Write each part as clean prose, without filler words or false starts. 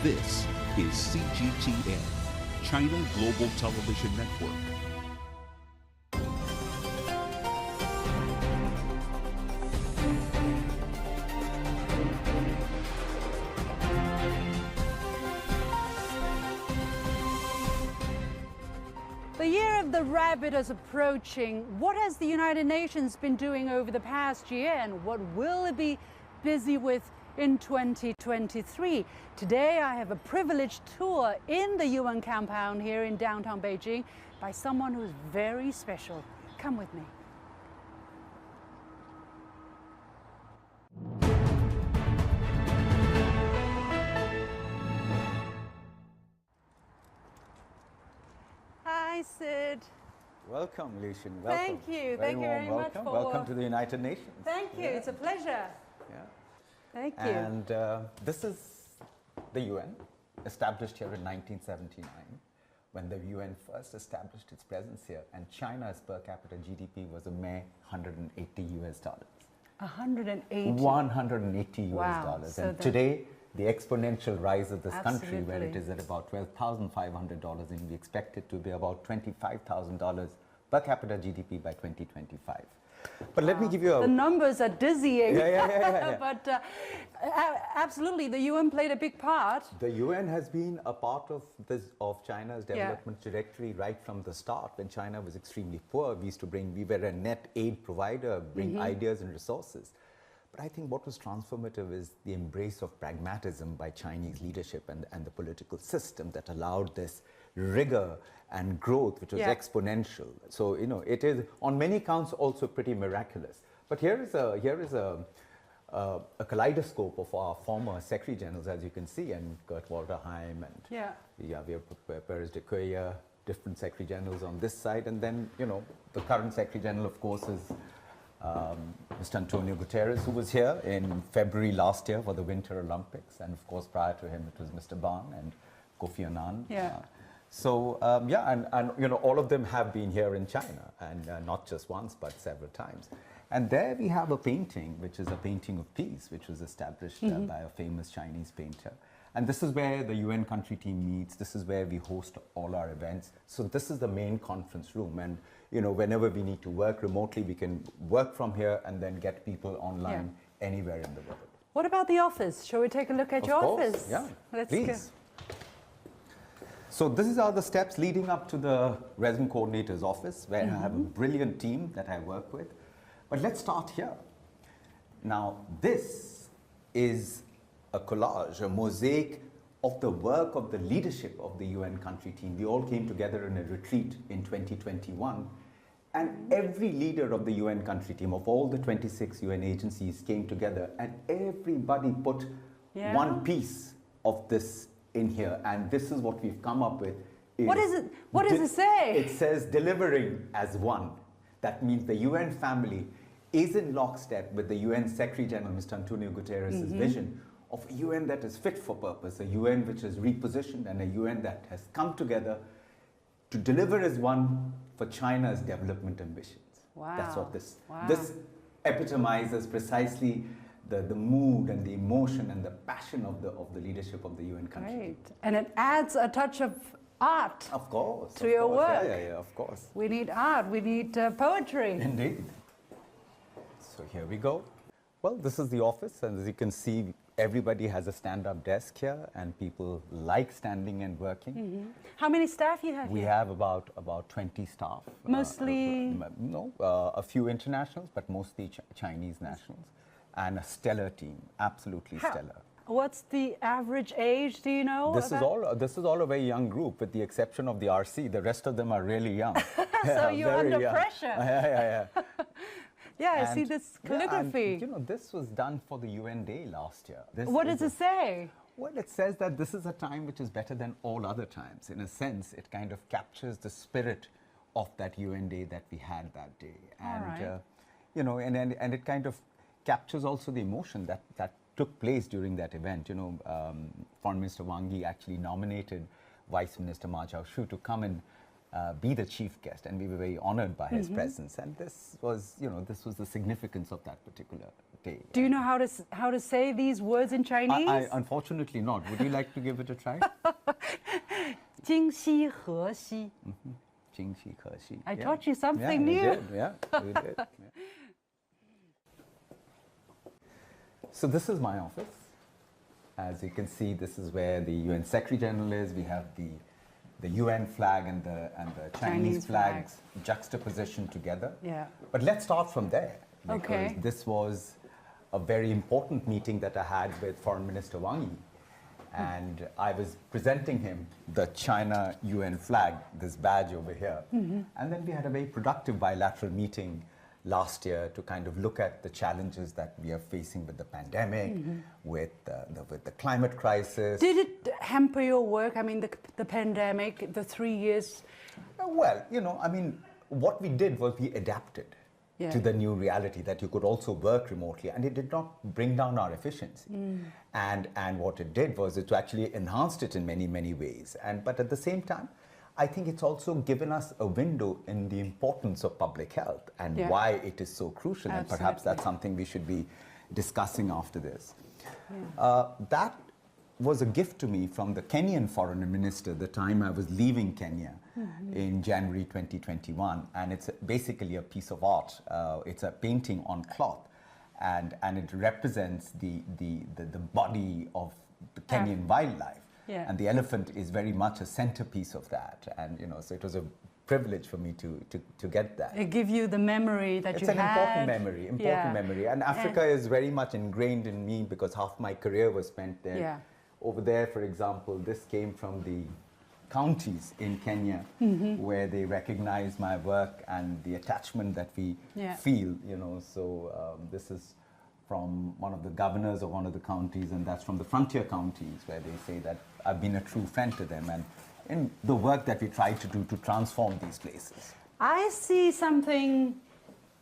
This is CGTN, China Global Television Network. The year of the rabbit is approaching. What has the United Nations been doing over the past year, and what will it be busy with in 2023? Today I have a privileged tour in the UN compound here in downtown Beijing by someone who's very special. Come with me. Hi, Sid. Welcome, Liu Xin. Welcome. Thank you. Thank you very much for... Welcome to the United Nations. Thank you. It's a pleasure. Yeah. Thank you. And this is the UN, established here in 1979, when the UN first established its presence here, and China's per capita GDP was a mere $180 US. 180. 180 US Wow. dollars. So And today, the exponential rise of this country, where it Absolutely. is at about $12,500, and we expect it to be about $25,000 per capita GDP by 2025. But let me give you a... The numbers are dizzying. Yeah. But absolutely, the UN played a big part. The UN has been a part of China's development trajectory right from the start. When China was extremely poor, we were a net aid provider, bring ideas and resources. But I think what was transformative is the embrace of pragmatism by Chinese leadership and the political system that allowed this rigor and growth, which was exponential. So, you know, it is on many counts also pretty miraculous. But here is a kaleidoscope of our former Secretary Generals, as you can see, and Kurt Waldheim, and we have Perez de Cuellar, different Secretary Generals on this side, and then, you know, the current Secretary General, of course, is Mr. Antonio Guterres, who was here in February last year for the Winter Olympics, and of course prior to him it was Mr. Ban and Kofi Annan. And you know, all of them have been here in China, and not just once but several times. And there we have a painting, which is a painting of peace, which was established by a famous Chinese painter. And this is where the UN country team meets. This is where we host all our events. So this is the main conference room. And you know, whenever we need to work remotely, we can work from here and then get people online anywhere in the world. What about the office? Shall we take a look at your office? Yeah, Let's please. go. So these are the steps leading up to the resident coordinator's office, where I have a brilliant team that I work with. But let's start here. Now, this is a collage, a mosaic of the work of the leadership of the UN country team. We all came together in a retreat in 2021, and every leader of the UN country team, of all the 26 UN agencies, came together, and everybody put one piece of this in here, and this is what we've come up with. What is it? What does it say? It says delivering as one. That means the UN family is in lockstep with the UN Secretary General, Mr. Antonio Guterres' vision of a UN that is fit for purpose, a UN which is repositioned, and a UN that has come together to deliver as one for China's development ambitions. Wow. That's what this epitomizes precisely the mood and the emotion and the passion of the leadership of the UN country. Great. And it adds a touch of art Of course. to your work. Yeah, of course. We need art, we need poetry. Indeed. So here we go. Well, this is the office, and as you can see, everybody has a stand-up desk here, and people like standing and working. How many staff you have We here? have about 20 staff. Mostly? A few internationals, but mostly Chinese nationals, and a stellar team, absolutely stellar. What's the average age, do you know? This is all a very young group, with the exception of the RC. The rest of them are really young. So you're very under young. pressure. Yeah. Yeah, I see this calligraphy. And, you know, this was done for the UN Day last year. What does it say? Well, it says that this is a time which is better than all other times. In a sense, it kind of captures the spirit of that UN Day that we had that day. And, you know, and it kind of captures also the emotion that took place during that event. You know, Foreign Minister Wang Yi actually nominated Vice Minister Ma Zhaoshu to come and be the chief guest, and we were very honored by his presence. And this was, this was the significance of that particular day. Do you know how to say these words in Chinese? I unfortunately not. Would you like to give it a try? 今夕何夕. 今夕何夕. I taught you something new. new. You did. Yeah, you did. Yeah. So this is my office. As you can see, this is where the UN Secretary General is. We have the UN flag and the Chinese flags juxtapositioned together. Yeah. But let's start from there, because Okay. this was a very important meeting that I had with Foreign Minister Wang Yi. And I was presenting him the China UN flag, this badge over here. And then we had a very productive bilateral meeting last year to kind of look at the challenges that we are facing with the pandemic, with the climate crisis. Did it hamper your work? I mean, the pandemic, the 3 years? Well, what we did was we adapted to the new reality that you could also work remotely, and it did not bring down our efficiency. And what it did was it actually enhanced it in many, many ways. But at the same time, I think it's also given us a window in the importance of public health and why it is so crucial. Absolutely. And perhaps that's something we should be discussing after this. That was a gift to me from the Kenyan foreign minister the time I was leaving Kenya in January 2021. And it's basically a piece of art. It's a painting on cloth. And it represents the body of the Kenyan wildlife. Yeah. And the elephant is very much a centerpiece of that. And, so it was a privilege for me to get that. It gives you the memory that it's you an had. important memory. And Africa is very much ingrained in me because half my career was spent there. Yeah. Over there, for example, this came from the counties in Kenya where they recognize my work and the attachment that we feel, So this is from one of the governors of one of the counties, and that's from the frontier counties, where they say that I've been a true friend to them, and in the work that we try to do to transform these places. I see something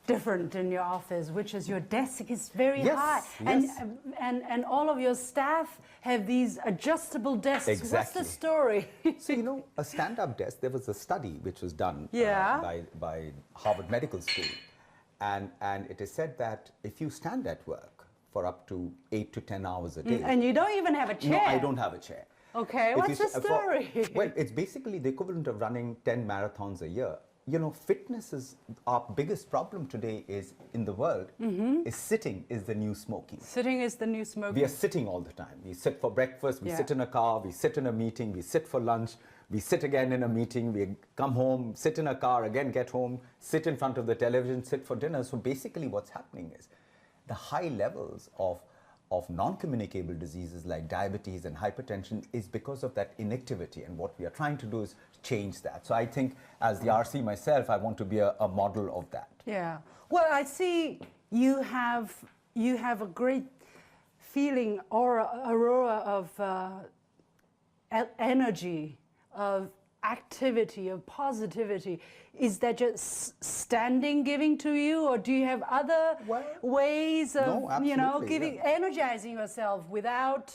different in your office, which is your desk is very high. Yes. And all of your staff have these adjustable desks. Exactly. What's the story? So, a stand-up desk, there was a study which was done by Harvard Medical School. And it is said that if you stand at work for up to 8 to 10 hours a day. And you don't even have a chair. No, I don't have a chair. Okay, what's the story? Well, it's basically the equivalent of running 10 marathons a year. Fitness is our biggest problem today is in the world is sitting is the new smoking. Sitting is the new smoking. We are sitting all the time. We sit for breakfast, we sit in a car, we sit in a meeting, we sit for lunch, we sit again in a meeting, we come home, sit in a car, again get home, sit in front of the television, sit for dinner. So basically what's happening is the high levels of non-communicable diseases like diabetes and hypertension is because of that inactivity. And what we are trying to do is change that. So I think as the RC myself, I want to be a model of that. Yeah. Well, I see you have a great feeling or aurora of energy, of activity, of positivity. Is that just standing giving to you, or do you have other ways of energizing yourself without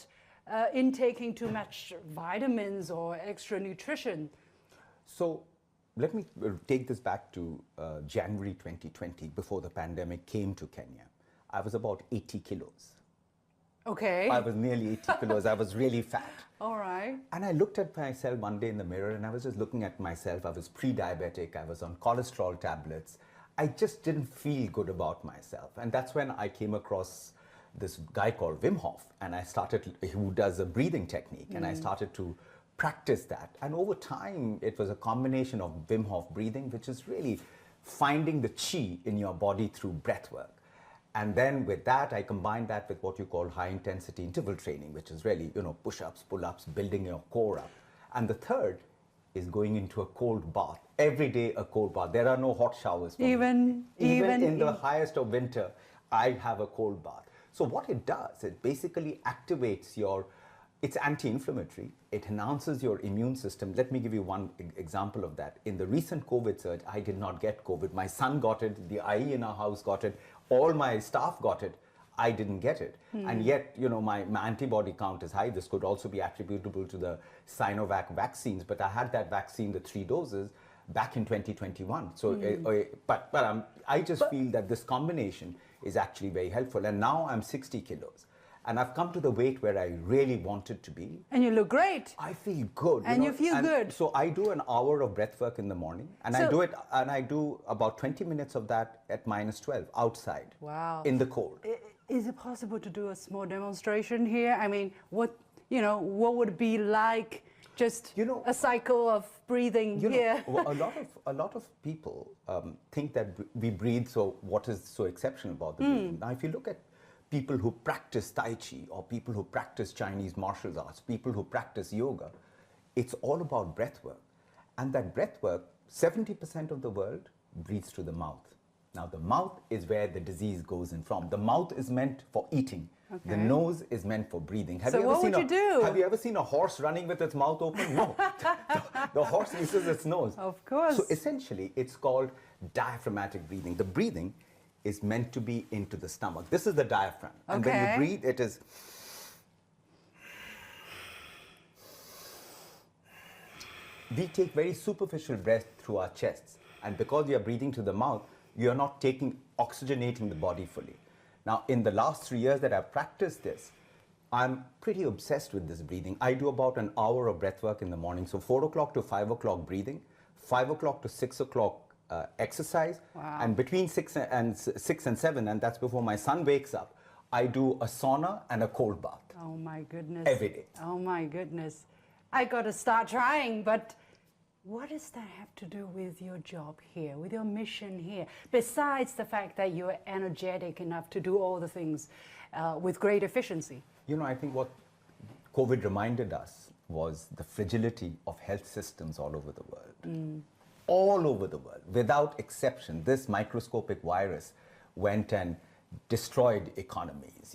intaking too much vitamins or extra nutrition? So let me take this back to January 2020, before the pandemic came to Kenya. I was about 80 kilos. Okay. I was nearly 80 kilos. I was really fat. All right. And I looked at myself one day in the mirror, and I was just looking at myself. I was pre-diabetic. I was on cholesterol tablets. I just didn't feel good about myself. And that's when I came across this guy called Wim Hof, and who does a breathing technique, and I started to practice that. And over time, it was a combination of Wim Hof breathing, which is really finding the chi in your body through breath work. And then with that, I combined that with what you call high-intensity interval training, which is really, push-ups, pull-ups, building your core up. And the third is going into a cold bath. Every day, a cold bath. There are no hot showers for me. Even in the highest of winter, I have a cold bath. So what it does, it basically activates it's anti-inflammatory. It enhances your immune system. Let me give you one example of that. In the recent COVID surge, I did not get COVID. My son got it. The IE in our house got it. All my staff got it. I didn't get it. And yet, my antibody count is high. This could also be attributable to the Sinovac vaccines. But I had that vaccine, the 3 doses, back in 2021. So, I just feel that this combination is actually very helpful. And now I'm 60 kilos. And I've come to the weight where I really wanted to be. And you look great. I feel good. And you feel good. So I do an hour of breath work in the morning. And I do about 20 minutes of that at -12 outside. Wow. In the cold. Is it possible to do a small demonstration here? I mean, what would it be like just a cycle of breathing here? A lot of people think that we breathe, so what is so exceptional about the breathing? Now, if you look at people who practice Tai Chi or people who practice Chinese martial arts, people who practice yoga, it's all about breath work. And that breath work, 70% of the world breathes through the mouth. Now, the mouth is where the disease goes in from. The mouth is meant for eating. Okay. The nose is meant for breathing. Have you ever seen a horse running with its mouth open? No. The horse uses its nose. Of course. So essentially, it's called diaphragmatic breathing. The breathing is meant to be into the stomach. This is the diaphragm. Okay. And when you breathe, it is... We take very superficial breath through our chests. And because you are breathing through the mouth, you are not oxygenating the body fully. Now, in the last 3 years that I've practiced this, I'm pretty obsessed with this breathing. I do about an hour of breath work in the morning. So 4 o'clock to 5 o'clock breathing, 5 o'clock to 6 o'clock exercise. Wow. And between 6 and 7, and that's before my son wakes up, I do a sauna and a cold bath. Oh my goodness. Every day. Oh my goodness. I got to start trying, but what does that have to do with your job here, with your mission here, besides the fact that you're energetic enough to do all the things with great efficiency? I think what COVID reminded us was the fragility of health systems all over the world. All over the world, without exception. This microscopic virus went and destroyed economies,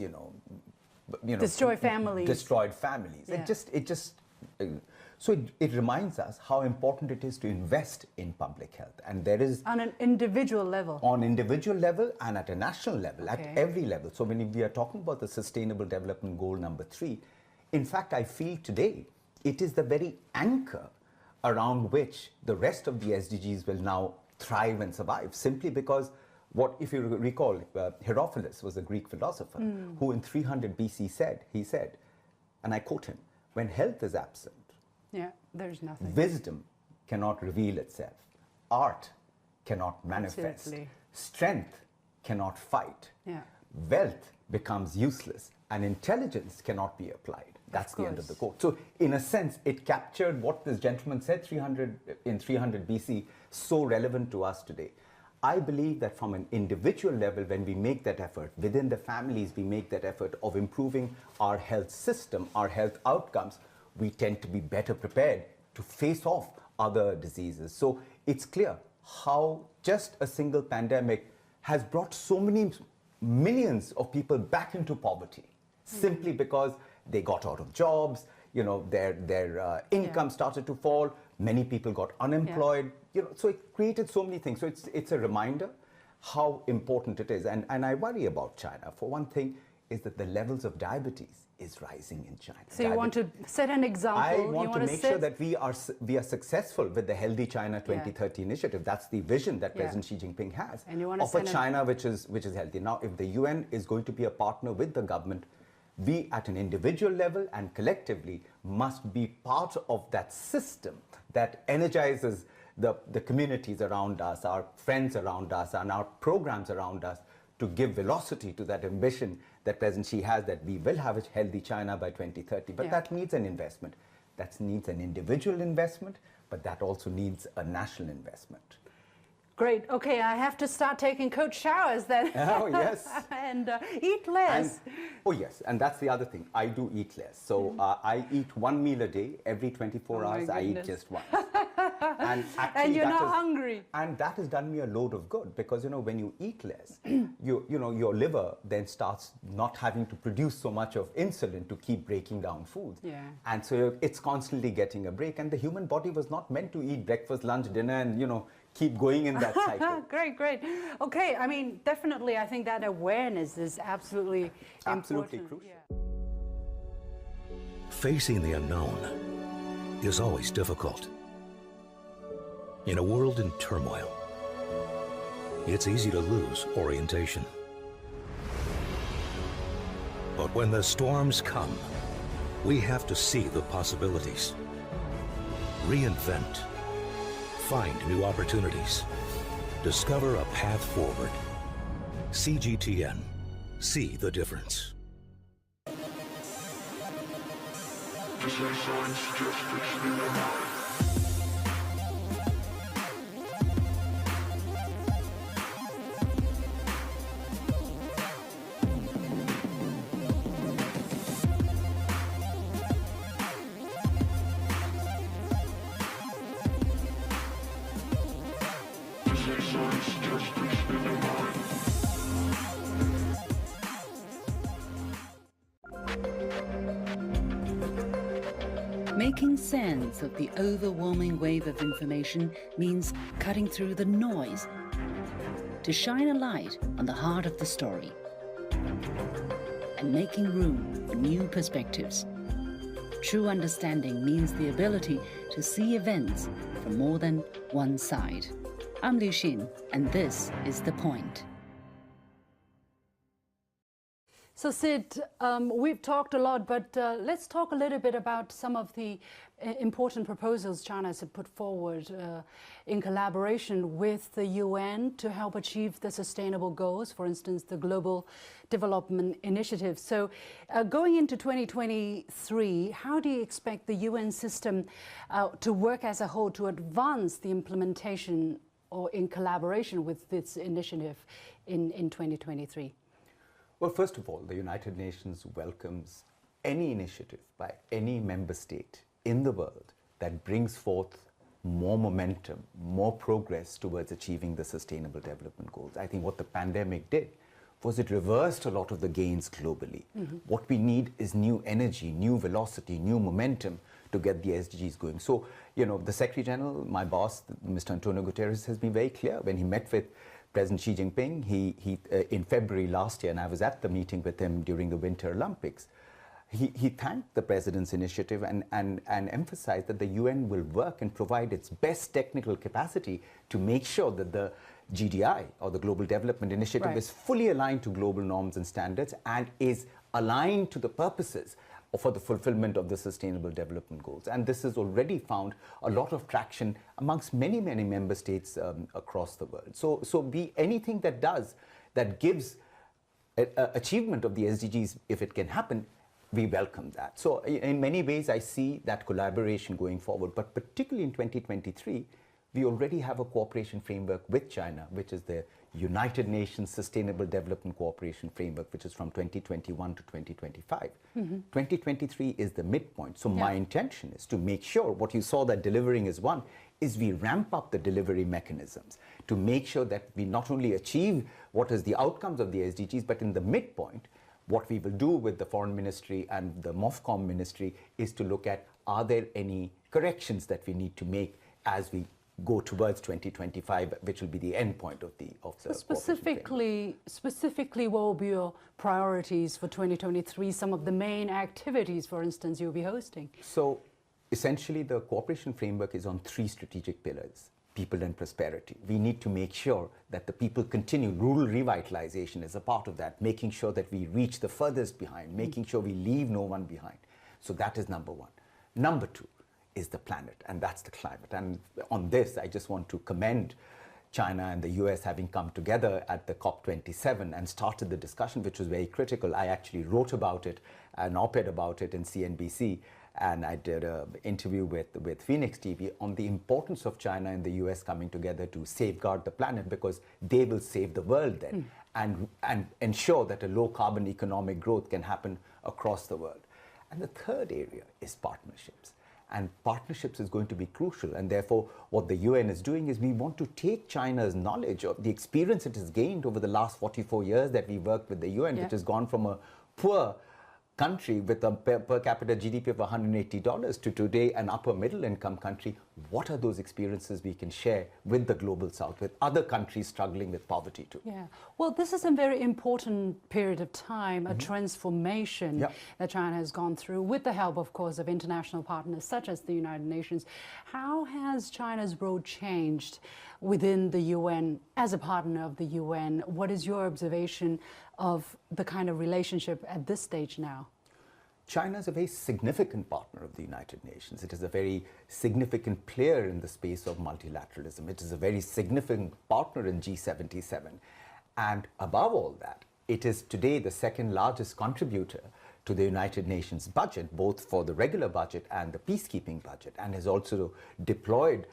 destroyed families. Destroyed families. Yeah. It reminds us how important it is to invest in public health. And there is... On an individual level. On individual level and at a national level, at every level. So when we are talking about the Sustainable Development Goal number 3, in fact, I feel today it is the very anchor around which the rest of the SDGs will now thrive and survive, simply because if you recall, Herophilus was a Greek philosopher who in 300 BC said, and I quote him, "When health is absent, there's nothing. Wisdom cannot reveal itself. Art cannot manifest. Absolutely. Strength cannot fight. Yeah. Wealth becomes useless, and intelligence cannot be applied." That's the end of the quote. So, in a sense, it captured what this gentleman said in 300 BC, so relevant to us today. I believe that from an individual level, when we make that effort, within the families, we make that effort of improving our health system, our health outcomes, we tend to be better prepared to face off other diseases. So it's clear how just a single pandemic has brought so many millions of people back into poverty, simply because they got out of jobs, their income started to fall, many people got unemployed, so it created so many things. So it's a reminder how important it is. And I worry about China. For one thing, is that the levels of diabetes is rising in China. So you want to set an example. I want to make sure that we are successful with the Healthy China 2030 initiative. That's the vision that President Xi Jinping has of a China which is healthy. Now, if the UN is going to be a partner with the government, we at an individual level and collectively must be part of that system that energizes the communities around us, our friends around us, and our programs around us, to give velocity to that ambition that President Xi has, that we will have a healthy China by 2030. But that needs an investment. That needs an individual investment, but that also needs a national investment. Great. Okay, I have to start taking cold showers then. Oh, yes. And eat less. Yes, and that's the other thing. I do eat less. So I eat 1 meal a day. Every 24 hours, I eat just once. And you're not hungry. And that has done me a load of good, because, when you eat less, your liver then starts not having to produce so much of insulin to keep breaking down foods. Yeah. And so it's constantly getting a break. And the human body was not meant to eat breakfast, lunch, dinner, and, keep going in that cycle. Great. Okay, I mean, definitely, I think that awareness is absolutely Absolutely important. crucial. Facing the unknown is always difficult. In a world in turmoil, it's easy to lose orientation. But when the storms come, we have to see the possibilities. Reinvent. Find new opportunities. Discover a path forward. CGTN. See the difference. Making sense of the overwhelming wave of information means cutting through the noise to shine a light on the heart of the story and making room for new perspectives. True understanding means the ability to see events from more than one side. I'm Liu Xin, and this is The Point. So Sid, we've talked a lot, but let's talk a little bit about some of the important proposals China has put forward in collaboration with the UN to help achieve the sustainable goals, for instance, the Global Development Initiative. So going into 2023, how do you expect the UN system to work as a whole to advance the implementation or in collaboration with this initiative in 2023? Well, first of all, the United Nations welcomes any initiative by any member state in the world that brings forth more momentum, more progress towards achieving the Sustainable Development Goals. I think what the pandemic did was it reversed a lot of the gains globally. What we need is new energy, new velocity, new momentum to get the SDGs going. So, you know, the Secretary General, my boss, Mr. Antonio Guterres, has been very clear when he met with President Xi Jinping, he in February last year, and I was at the meeting with him during the Winter Olympics, he thanked the President's initiative and emphasized that the UN will work and provide its best technical capacity to make sure that the GDI, or the Global Development Initiative, is fully aligned to global norms and standards and is aligned to the purposes for the fulfillment of the Sustainable Development Goals. And this has already found a lot of traction amongst many, many member states across the world. So anything that gives achievement of the SDGs, if it can happen, we welcome that. So in many ways, I see that collaboration going forward, but particularly in 2023, we already have a cooperation framework with China, which is the United Nations Sustainable Development Cooperation Framework, which is from 2021 to 2025. 2023 is the midpoint. So my intention is to make sure what you saw that delivering is one, is we ramp up the delivery mechanisms to make sure that we not only achieve what is the outcomes of the SDGs, but in the midpoint, what we will do with the Foreign Ministry and the MOFCOM Ministry is to look at, are there any corrections that we need to make as we go towards 2025, which will be the end point of the so specifically, what will be your priorities for 2023? Some of the main activities, for instance, you'll be hosting. So essentially, the cooperation framework is on three strategic pillars: people and prosperity. We need to make sure that the people continue. Rural revitalization is a part of that, making sure that we reach the furthest behind, making sure we leave no one behind. So that is number one. Number two is the planet, and that's the climate. And on this, I just want to commend China and the US having come together at the COP27 and started the discussion, which was very critical. I actually wrote about it, an op-ed about it in CNBC, and I did an interview with Phoenix TV on the importance of China and the US coming together to safeguard the planet, because they will save the world then and ensure that a low carbon economic growth can happen across the world. And the third area is partnerships. And partnerships is going to be crucial. And therefore, what the UN is doing is we want to take China's knowledge of the experience it has gained over the last 44 years that we worked with the UN, which has gone from a poor country with a per capita GDP of $180 to today an upper middle income country, what are those experiences we can share with the global south, with other countries struggling with poverty too? Yeah, well, this is a very important period of time, a transformation that China has gone through with the help, of course, of international partners such as the United Nations. How has China's role changed within the UN as a partner of the UN? What is your observation of the kind of relationship at this stage now? China is a very significant partner of the United Nations. It is a very significant player in the space of multilateralism. It is a very significant partner in G77. And above all that, it is today the second largest contributor to the United Nations budget, both for the regular budget and the peacekeeping budget, and has also deployed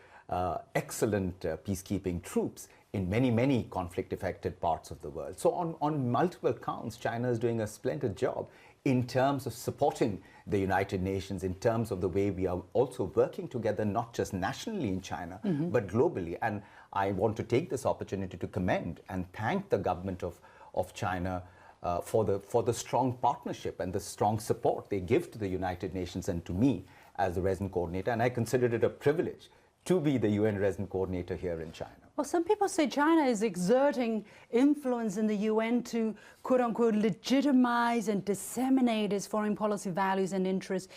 excellent peacekeeping troops in many, many conflict-affected parts of the world. So on multiple counts, China is doing a splendid job in terms of supporting the United Nations, in terms of the way we are also working together, not just nationally in China, but globally. And I want to take this opportunity to commend and thank the government of China for the strong partnership and the strong support they give to the United Nations and to me as the resident coordinator. And I consider it a privilege to be the UN resident coordinator here in China. Well, some people say China is exerting influence in the UN to, quote unquote, legitimize and disseminate its foreign policy values and interests.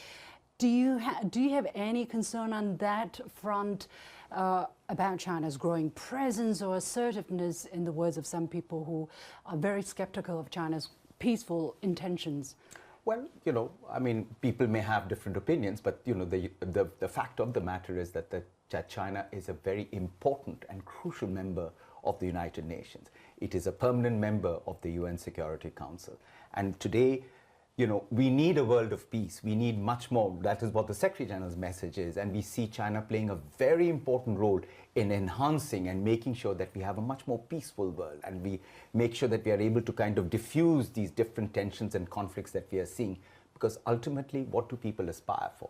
Do you have any concern on that front about China's growing presence or assertiveness, in the words of some people who are very skeptical of China's peaceful intentions? Well, you know, I mean, people may have different opinions, but, you know, the fact of the matter is that China is a very important and crucial member of the United Nations. It is a permanent member of the UN Security Council. And today, you know, we need a world of peace. We need much more. That is what the Secretary General's message is. And we see China playing a very important role in enhancing and making sure that we have a much more peaceful world. And we make sure that we are able to kind of diffuse these different tensions and conflicts that we are seeing. Because ultimately, what do people aspire for?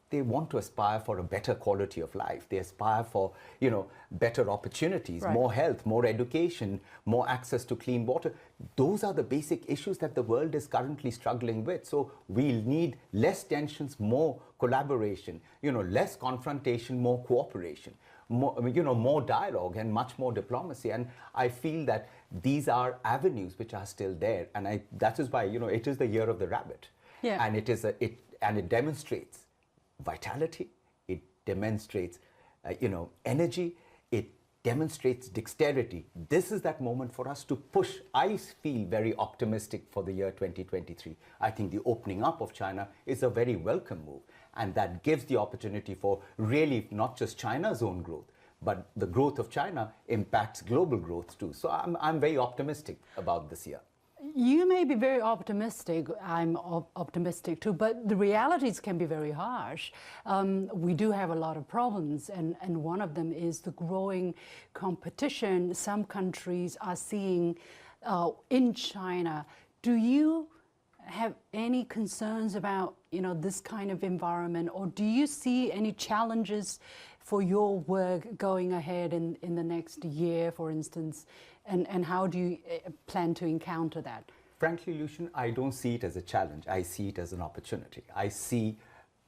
They want to aspire for a better quality of life. They aspire for, you know, better opportunities, more health, more education, more access to clean water. Those are the basic issues that the world is currently struggling with. So we'll need less tensions, more collaboration, you know, less confrontation, more cooperation, more, you know, more dialogue and much more diplomacy. And I feel that these are avenues which are still there. And that is why, you know, it is the year of the rabbit. Yeah. And it demonstrates vitality, it demonstrates, you know, energy, it demonstrates dexterity. This is that moment for us to push. I feel very optimistic for the year 2023. I think the opening up of China is a very welcome move, and that gives the opportunity for really not just China's own growth, but the growth of China impacts global growth too. So I'm very optimistic about this year. You may be very optimistic, I'm optimistic too, but the realities can be very harsh. We do have a lot of problems, and one of them is the growing competition some countries are seeing in China. Do you have any concerns about, you know, this kind of environment, or do you see any challenges for your work going ahead in the next year, for instance? And how do you plan to encounter that? Frankly, Liu Xin, I don't see it as a challenge. I see it as an opportunity. I see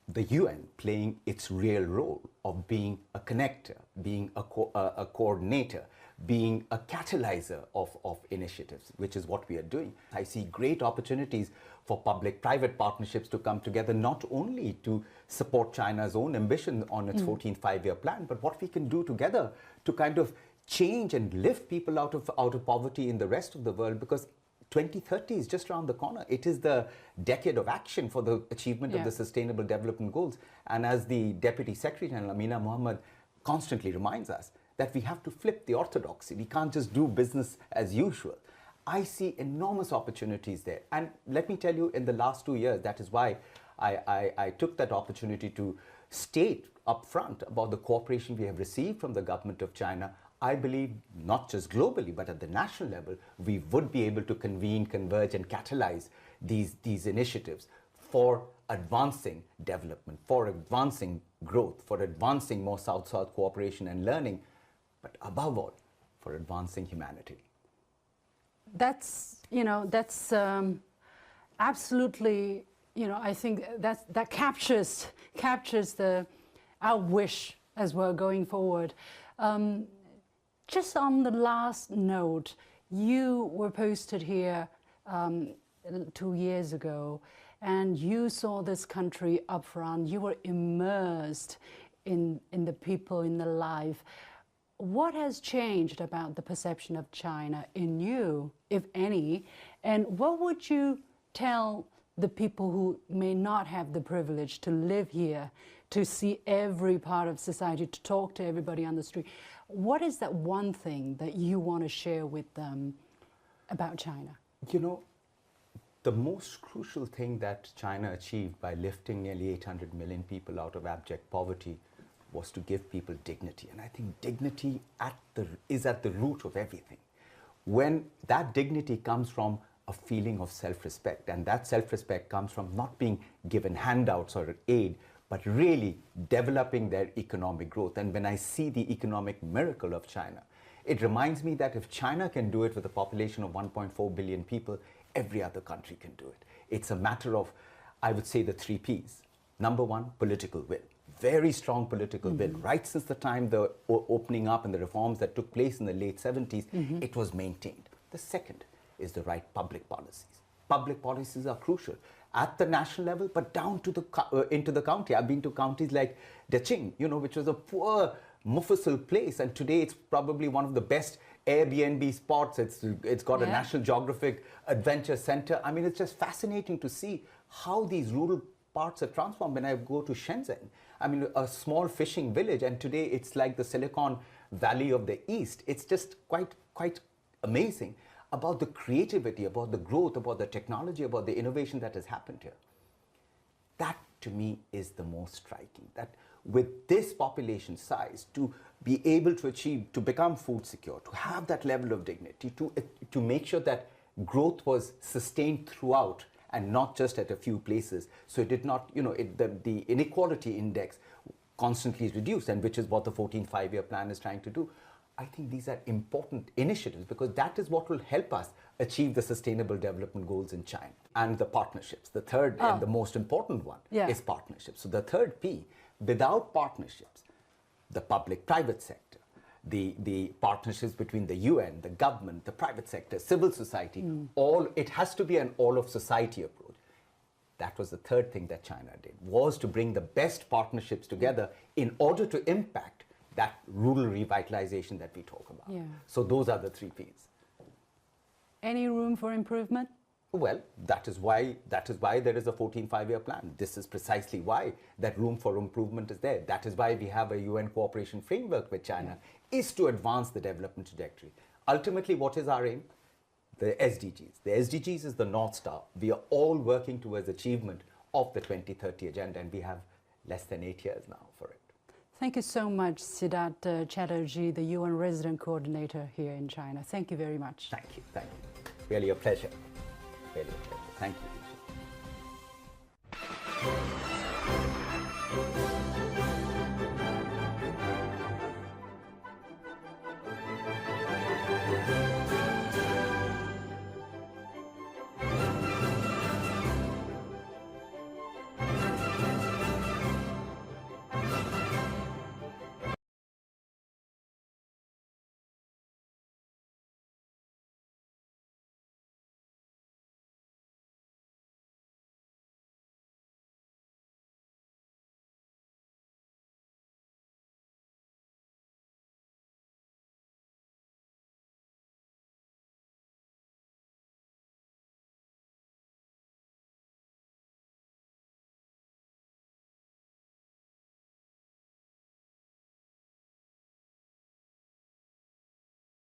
the UN playing its real role of being a connector, being a coordinator, being a catalyzer of initiatives, which is what we are doing. I see great opportunities for public-private partnerships to come together, not only to support China's own ambition on its 14th five-year plan, but what we can do together to kind of change and lift people out of poverty in the rest of the world, because 2030 is just around the corner. It is the decade of action for the achievement of the Sustainable Development Goals. And as the Deputy Secretary General, Amina Mohammed, constantly reminds us that we have to flip the orthodoxy. We can't just do business as usual. I see enormous opportunities there. And let me tell you, in the last 2 years, that is why I took that opportunity to state up front about the cooperation we have received from the government of China. I believe not just globally, but at the national level, we would be able to convene, converge, and catalyze these initiatives for advancing development, for advancing growth, for advancing more South-South cooperation and learning, but above all, for advancing humanity. That's, you know, that's absolutely you know, I think that captures our wish as we're going forward. Just on the last note, you were posted here 2 years ago, and you saw this country up front. You were immersed in the people, in the life. What has changed about the perception of China in you, if any? And what would you tell the people who may not have the privilege to live here, to see every part of society, to talk to everybody on the street? What is that one thing that you want to share with them about China? You know, the most crucial thing that China achieved by lifting nearly 800 million people out of abject poverty was to give people dignity. And I think dignity is at the root of everything. When that dignity comes from a feeling of self-respect, and that self-respect comes from not being given handouts or aid, but really developing their economic growth. And when I see the economic miracle of China, it reminds me that if China can do it with a population of 1.4 billion people, every other country can do it. It's a matter of, I would say, the 3 Ps. Number one, political will. Very strong political will. Right since the time the opening up and the reforms that took place in the late 70s, it was maintained. The second is the right public policies. Public policies are crucial at the national level, but down to the into the county. I've been to counties like Deqing, you know, which was a poor Mufassil place, and today it's probably one of the best Airbnb spots. It's got a National Geographic Adventure Center. I mean, it's just fascinating to see how these rural parts are transformed. When I go to Shenzhen, I mean, a small fishing village, and today it's like the Silicon Valley of the East. It's just quite amazing about the creativity, about the growth, about the technology, about the innovation that has happened here. That, to me, is the most striking. That with this population size, to be able to achieve, to become food secure, to have that level of dignity, to make sure that growth was sustained throughout and not just at a few places. So it did not, you know, the inequality index constantly reduced, and which is what the 14th Five-Year Plan is trying to do. I think these are important initiatives because that is what will help us achieve the Sustainable Development Goals in China. And the partnerships, the third and the most important one is partnerships. So the third P, without partnerships, the public-private sector, the partnerships between the UN, the government, the private sector, civil society, it has to be an all-of-society approach. That was the third thing that China did, was to bring the best partnerships together in order to impact that rural revitalization that we talk about. So those are the 3 Ps. Any room for improvement? Well, that is why there is a 14th Five-Year Plan. This is precisely why that room for improvement is there. That is why we have a UN cooperation framework with China, is to advance the development trajectory. Ultimately, what is our aim? The SDGs. The SDGs is the North Star. We are all working towards achievement of the 2030 agenda, and we have less than 8 years now for it. Thank you so much, Siddharth Chatterjee, the UN Resident Coordinator here in China. Thank you very much. Thank you. Thank you. Really a pleasure. Really a pleasure. Thank you.